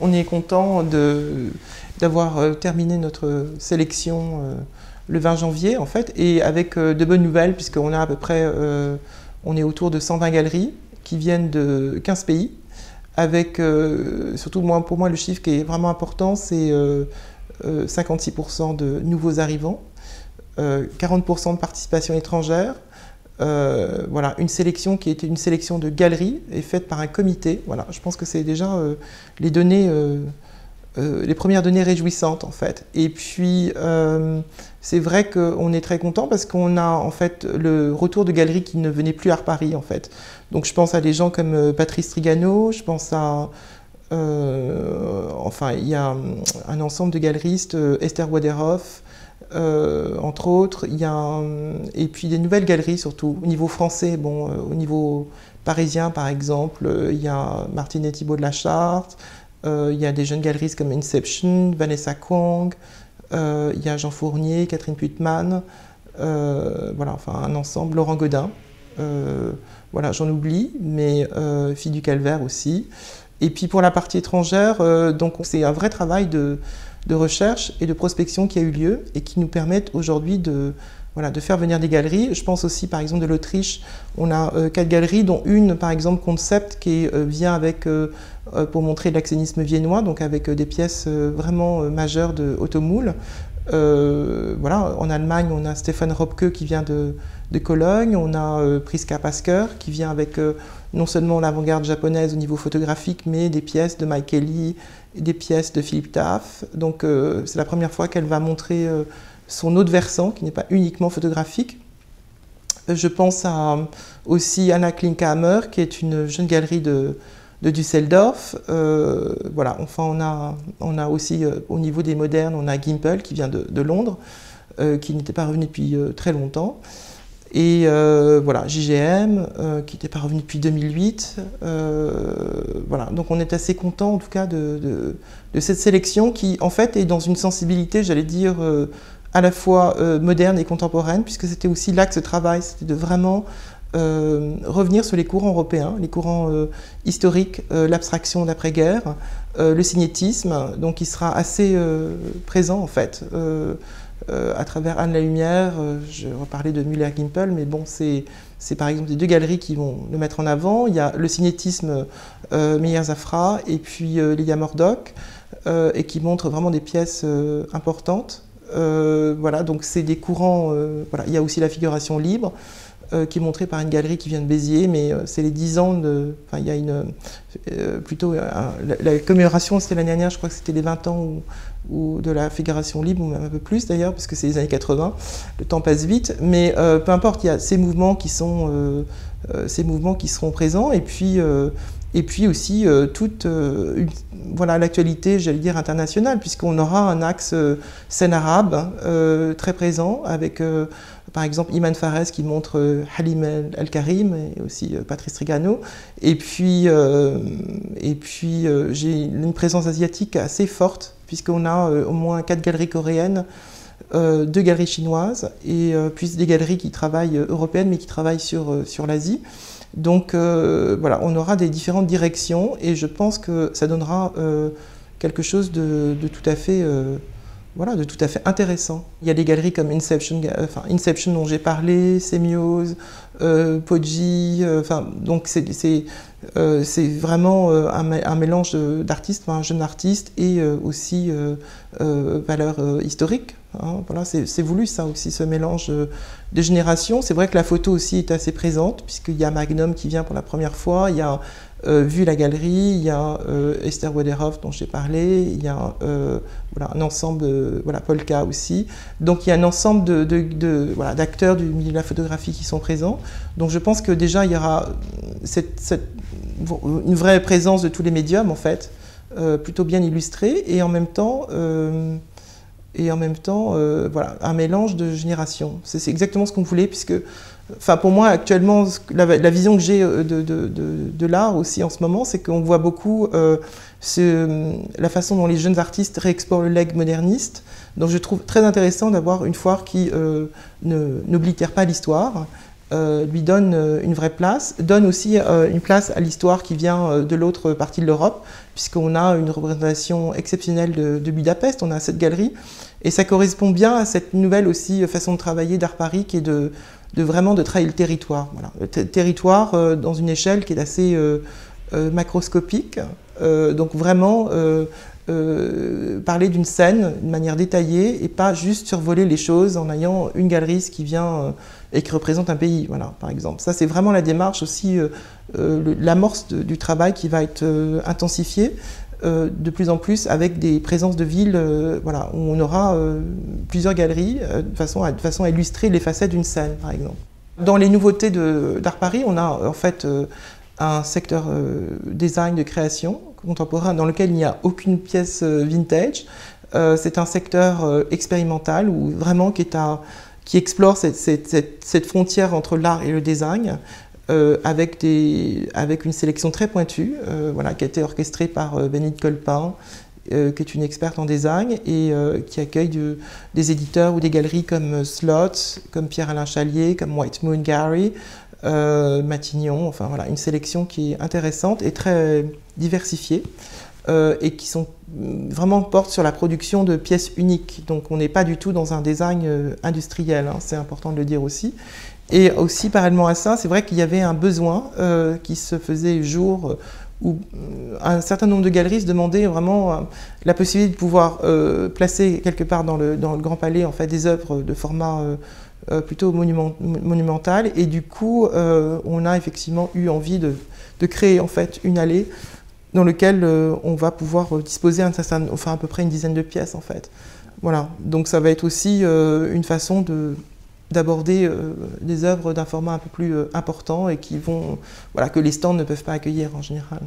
On est content d'avoir terminé notre sélection le 20 janvier en fait, et avec de bonnes nouvelles puisqu'on a à peu près, on est autour de 120 galeries qui viennent de 15 pays, avec surtout pour moi le chiffre qui est vraiment important, c'est 56% de nouveaux arrivants, 40% de participation étrangère. Voilà, une sélection qui était une sélection de galeries et faite par un comité. Voilà, je pense que c'est déjà les données, les premières données réjouissantes en fait. Et puis c'est vrai qu'on est très content parce qu'on a en fait le retour de galeries qui ne venaient plus à Paris en fait. Donc je pense à des gens comme Patrice Trigano, je pense à enfin il y a un ensemble de galeristes, Esther Waderoff. Entre autres, il y a et puis des nouvelles galeries surtout au niveau français, bon, au niveau parisien par exemple, il y a Martine et Thibault de la Charte, il y a des jeunes galeristes comme Inception, Vanessa Kwong, il y a Jean Fournier, Catherine Putman, voilà, enfin un ensemble, Laurent Godin, voilà, j'en oublie, mais Fille du Calvaire aussi. Et puis pour la partie étrangère, donc c'est un vrai travail de recherche et de prospection qui a eu lieu et qui nous permettent aujourd'hui de faire venir des galeries. Je pense aussi par exemple de l'Autriche, on a 4 galeries dont une par exemple Concept qui vient avec, pour montrer l'actionnisme viennois, donc avec des pièces vraiment majeures de Automoule. Voilà, en Allemagne on a Stefan Robke qui vient de Cologne, on a Priska Pasker qui vient avec non seulement l'avant-garde japonaise au niveau photographique, mais des pièces de Mike Kelly, des pièces de Philippe Taff. Donc c'est la première fois qu'elle va montrer son autre versant, qui n'est pas uniquement photographique. Je pense aussi à Anna Klinkhammer, qui est une jeune galerie de Düsseldorf. Voilà, enfin on a aussi au niveau des modernes, on a Gimpel qui vient de Londres, qui n'était pas revenu depuis très longtemps. Et voilà, JGM, qui n'était pas revenu depuis 2008. Voilà, donc on est assez content en tout cas de cette sélection qui en fait est dans une sensibilité, j'allais dire, à la fois moderne et contemporaine, puisque c'était aussi l'axe de travail, c'était de vraiment revenir sur les courants européens, les courants historiques, l'abstraction d'après-guerre, le signétisme, donc il sera assez présent en fait. À travers Anne la Lumière, je reparlais de Müller-Gimpel, mais bon, c'est par exemple des 2 galeries qui vont le mettre en avant. Il y a le signétisme Meyer-Zafra et puis Lilia Murdoch, et qui montrent vraiment des pièces importantes. Voilà, donc c'est des courants. Voilà. Il y a aussi la figuration libre, qui est montrée par une galerie qui vient de Béziers, mais c'est les 10 ans de. Enfin, il y a une. Plutôt. La commémoration, c'était l'année dernière, je crois que c'était les 20 ans ou de la figuration libre, ou même un peu plus d'ailleurs, parce que c'est les années 80, le temps passe vite, mais peu importe, il y a ces mouvements qui seront présents, et puis aussi toute voilà, l'actualité, j'allais dire, internationale, puisqu'on aura un axe scène arabe très présent, avec par exemple Iman Fares qui montre Halim El-Karim, et aussi Patrice Trigano, et puis j'ai une présence asiatique assez forte, puisqu'on a au moins 4 galeries coréennes, 2 galeries chinoises, et puis des galeries qui travaillent européennes, mais qui travaillent sur l'Asie. Donc voilà, on aura des différentes directions, et je pense que ça donnera quelque chose de tout à fait voilà, de tout à fait intéressant. Il y a des galeries comme Inception dont j'ai parlé, Sémiose, Poggi, donc c'est vraiment un mélange d'artistes, un jeune artiste, et aussi valeur historique. Hein, voilà, c'est voulu ça aussi, ce mélange de générations. C'est vrai que la photo aussi est assez présente, puisqu'il y a Magnum qui vient pour la première fois, il y a Vu la galerie, il y a Esther Waderoff dont j'ai parlé, il y a voilà, un ensemble, voilà, Polka aussi. Donc il y a un ensemble voilà, d'acteurs du milieu de la photographie qui sont présents. Donc je pense que déjà il y aura une vraie présence de tous les médiums en fait, plutôt bien illustrée, et en même temps voilà, un mélange de générations. C'est exactement ce qu'on voulait, puisque enfin, pour moi, actuellement, la vision que j'ai de l'art aussi en ce moment, c'est qu'on voit beaucoup la façon dont les jeunes artistes réexplorent le legs moderniste. Donc je trouve très intéressant d'avoir une foire qui n'oblitère pas l'histoire, lui donne une vraie place, donne aussi une place à l'histoire qui vient de l'autre partie de l'Europe, puisqu'on a une représentation exceptionnelle de Budapest, on a cette galerie, et ça correspond bien à cette nouvelle aussi façon de travailler d'Art Paris, qui est vraiment de travailler le territoire. Voilà. Le territoire dans une échelle qui est assez macroscopique, donc vraiment parler d'une scène de manière détaillée et pas juste survoler les choses en ayant une galeriste qui vient et qui représente un pays, voilà, par exemple. Ça, c'est vraiment la démarche aussi, l'amorce du travail qui va être intensifiée de plus en plus avec des présences de villes voilà, où on aura plusieurs galeries de façon à illustrer les facettes d'une scène, par exemple. Dans les nouveautés d'Art Paris, on a en fait un secteur design de création contemporain dans lequel il n'y a aucune pièce vintage. C'est un secteur expérimental où vraiment qui explore cette frontière entre l'art et le design avec une sélection très pointue voilà, qui a été orchestrée par Bénédicte Colpin, qui est une experte en design et qui accueille des éditeurs ou des galeries comme Slot, comme Pierre-Alain Chalier, comme White Moon Gallery, Matignon, enfin voilà, une sélection qui est intéressante et très diversifiée et qui vraiment porte sur la production de pièces uniques. Donc on n'est pas du tout dans un design industriel, hein, c'est important de le dire aussi. Et aussi, parallèlement à ça, c'est vrai qu'il y avait un besoin qui se faisait jour où un certain nombre de galeries se demandaient vraiment la possibilité de pouvoir placer quelque part dans le Grand Palais en fait, des œuvres de format plutôt monumental. Et du coup, on a effectivement eu envie de créer en fait, une allée dans laquelle on va pouvoir disposer enfin, à peu près une dizaine de pièces. En fait. Voilà. Donc ça va être aussi une façon d'aborder des œuvres d'un format un peu plus important et voilà, que les stands ne peuvent pas accueillir en général.